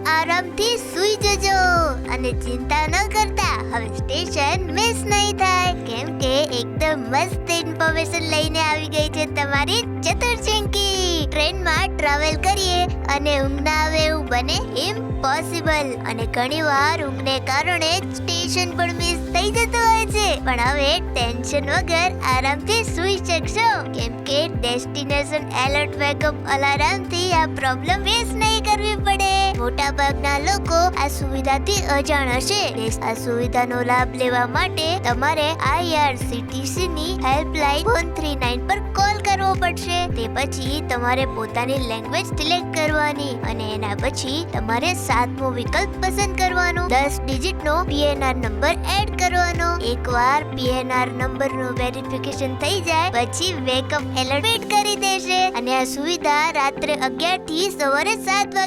આરામથી સૂઈ જજો અને ચિંતા ન કરતા હવે સ્ટેશન મિસ નહીં થાય, કેમ કે એકદમ મસ્ત ઇન્ફોર્મેશન લઈને આવી ગઈ છે તમારી ચતુર ચિંકી. ટ્રેનમાં ટ્રાવેલ કરીએ અને ઊંઘ ના આવે એવું બને ઇમ્પોસિબલ, અને ઘણીવાર ઊંઘને કારણે સ્ટેશન પણ મિસ થઈ જતું હોય છે. પણ હવે ટેન્શન વગર આરામથી સૂઈ શકશો, કેમ કે ડેસ્ટિનેશન એલર્ટ વેકઅપ અલાર્મથી આ પ્રોબ્લેમ ફેસ નહીં કરવી પડે. મોટા ભાગના લોકો આ સુવિધાથી અજાણ હશે. આ સુવિધાનો લાભ લેવા માટે તમારે IRCTC ની હેલ્પલાઇન 139 પર કોલ કરવો પડશે. તે પછી તમારે પોતાની લેંગ્વેજ સિલેક્ટ કરવાની અને એના પછી તમારે 7મો વિકલ્પ પસંદ કરવાનો. 10 ડિજિટનો PNR નંબર એડ કરવાનો. એકવાર PNR નંબરનું વેરિફિકેશન થઈ જાય પછી વેકઅપ એલર્ટ કરી દેશે. અને આ સુવિધા રાત્રે 11 થી સવારે 7 વાગ્યા